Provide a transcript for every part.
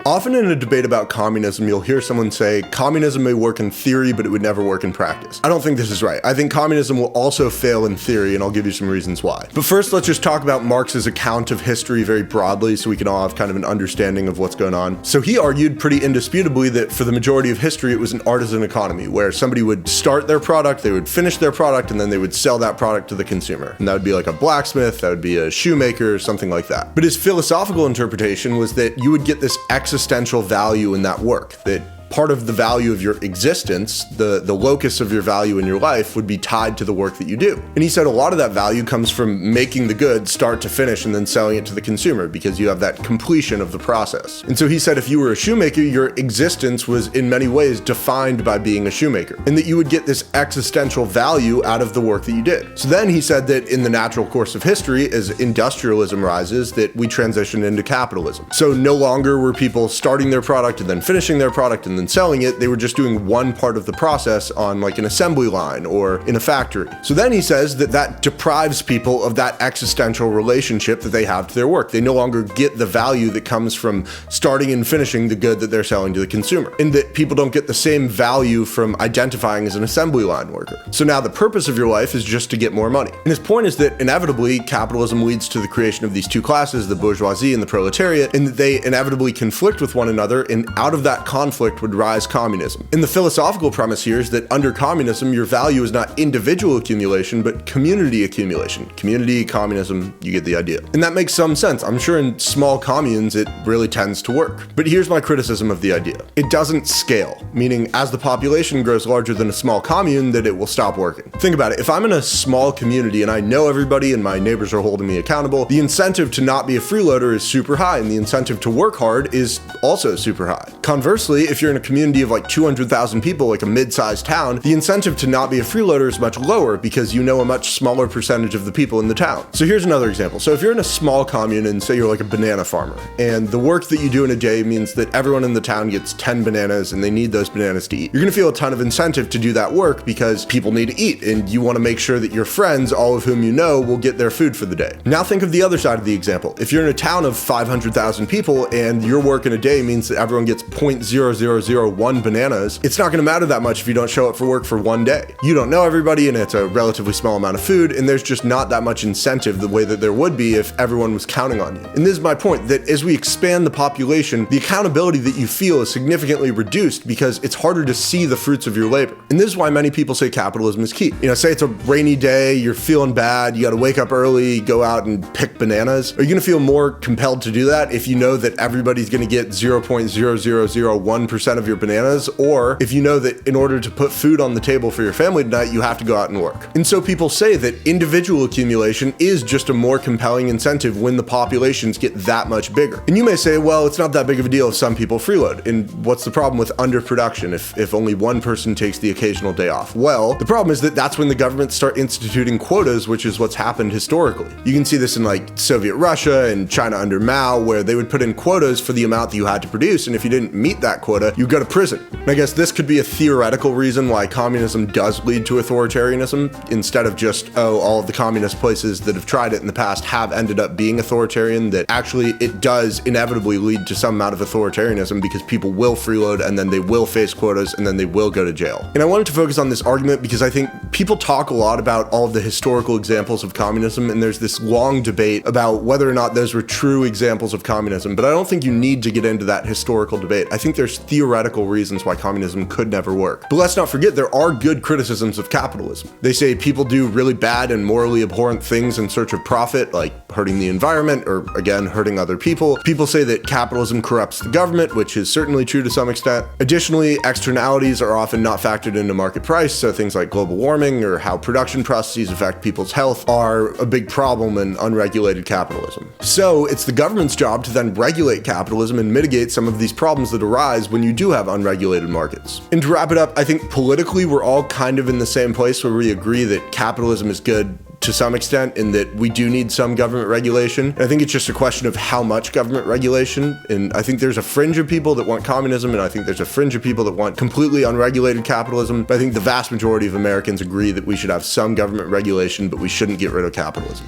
Often in a debate about communism, you'll hear someone say, communism may work in theory, but it would never work in practice. I don't think this is right. I think communism will also fail in theory, and I'll give you some reasons why. But first, let's just talk about Marx's account of history very broadly so we can all have kind of an understanding of what's going on. So he argued pretty indisputably that for the majority of history, it was an artisan economy where somebody would start their product, they would finish their product, and then they would sell that product to the consumer. And that would be like a blacksmith, that would be a shoemaker, something like that. But his philosophical interpretation was that you would get this existential value in that work, that part of the value of your existence, the locus of your value in your life, would be tied to the work that you do. And he said a lot of that value comes from making the good start to finish and then selling it to the consumer, because you have that completion of the process. And so he said if you were a shoemaker, your existence was in many ways defined by being a shoemaker, and that you would get this existential value out of the work that you did. So then he said that in the natural course of history, as industrialism rises, that we transition into capitalism. So no longer were people starting their product and then finishing their product and then selling it, they were just doing one part of the process on like an assembly line or in a factory. So then he says that that deprives people of that existential relationship that they have to their work. They no longer get the value that comes from starting and finishing the good that they're selling to the consumer, and that people don't get the same value from identifying as an assembly line worker. So now the purpose of your life is just to get more money. And his point is that inevitably capitalism leads to the creation of these two classes, the bourgeoisie and the proletariat, and that they inevitably conflict with one another, and out of that conflict would rise communism. And the philosophical premise here is that under communism, your value is not individual accumulation, but community accumulation. Community, communism, you get the idea. And that makes some sense. I'm sure in small communes, it really tends to work. But here's my criticism of the idea. It doesn't scale, meaning as the population grows larger than a small commune, that it will stop working. Think about it. If I'm in a small community and I know everybody and my neighbors are holding me accountable, the incentive to not be a freeloader is super high, and the incentive to work hard is also super high. Conversely, if you're in a community of like 200,000 people, like a mid-sized town, the incentive to not be a freeloader is much lower because you know a much smaller percentage of the people in the town. So here's another example. So if you're in a small commune and say you're like a banana farmer, and the work that you do in a day means that everyone in the town gets 10 bananas and they need those bananas to eat, you're gonna feel a ton of incentive to do that work because people need to eat, and you wanna make sure that your friends, all of whom you know, will get their food for the day. Now think of the other side of the example. If you're in a town of 500,000 people and your work in a day means that everyone gets 0.0001 bananas, it's not going to matter that much if you don't show up for work for one day. You don't know everybody, and it's a relatively small amount of food, and there's just not that much incentive the way that there would be if everyone was counting on you. And this is my point, that as we expand the population, the accountability that you feel is significantly reduced because it's harder to see the fruits of your labor. And this is why many people say capitalism is key. You know, say it's a rainy day, you're feeling bad, you got to wake up early, go out and pick bananas. Are you going to feel more compelled to do that if you know that everybody's going to get 0.0001% of your bananas, or if you know that in order to put food on the table for your family tonight, you have to go out and work? And so people say that individual accumulation is just a more compelling incentive when the populations get that much bigger. And you may say, well, it's not that big of a deal if some people freeload. And what's the problem with underproduction if only one person takes the occasional day off? Well, the problem is that that's when the governments start instituting quotas, which is what's happened historically. You can see this in like Soviet Russia and China under Mao, where they would put in quotas for the amount that you had to produce, and if you didn't meet that quota, you go to prison. And I guess this could be a theoretical reason why communism does lead to authoritarianism, instead of just, oh, all of the communist places that have tried it in the past have ended up being authoritarian, that actually it does inevitably lead to some amount of authoritarianism because people will freeload and then they will face quotas and then they will go to jail. And I wanted to focus on this argument because I think people talk a lot about all of the historical examples of communism, and there's this long debate about whether or not those were true examples of communism, but I don't think you need to get into that historical debate. I think there's theoretical reasons why communism could never work. But let's not forget, there are good criticisms of capitalism. They say people do really bad and morally abhorrent things in search of profit, like hurting the environment or, again, hurting other people. People say that capitalism corrupts the government, which is certainly true to some extent. Additionally, externalities are often not factored into market price, so things like global warming or how production processes affect people's health are a big problem in unregulated capitalism. So it's the government's job to then regulate capitalism and mitigate some of these problems that arise when you do have unregulated markets. And to wrap it up, I think politically we're all kind of in the same place where we agree that capitalism is good to some extent, in that we do need some government regulation. And I think it's just a question of how much government regulation. And I think there's a fringe of people that want communism, and I think there's a fringe of people that want completely unregulated capitalism. But I think the vast majority of Americans agree that we should have some government regulation, but we shouldn't get rid of capitalism.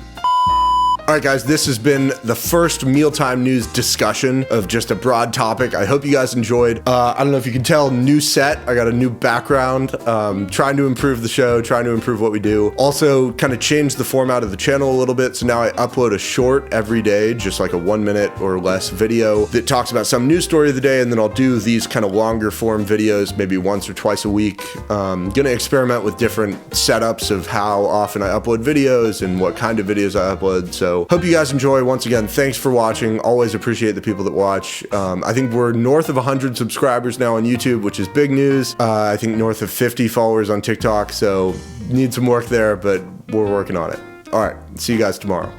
All right, guys, this has been the first Mealtime News discussion of just a broad topic. I hope you guys enjoyed. I don't know if you can tell, new set. I got a new background, trying to improve the show, trying to improve what we do. Also, kind of changed the format of the channel a little bit. So now I upload a short every day, just like a 1 minute or less video that talks about some news story of the day. And then I'll do these kind of longer form videos, maybe once or twice a week. Gonna experiment with different setups of how often I upload videos and what kind of videos I upload. So hope you guys enjoy. Once again, thanks for watching. Always appreciate the people that watch. I think we're north of 100 subscribers now on YouTube, which is big news. I think north of 50 followers on TikTok. So need some work there, but we're working on it. All right, see you guys tomorrow.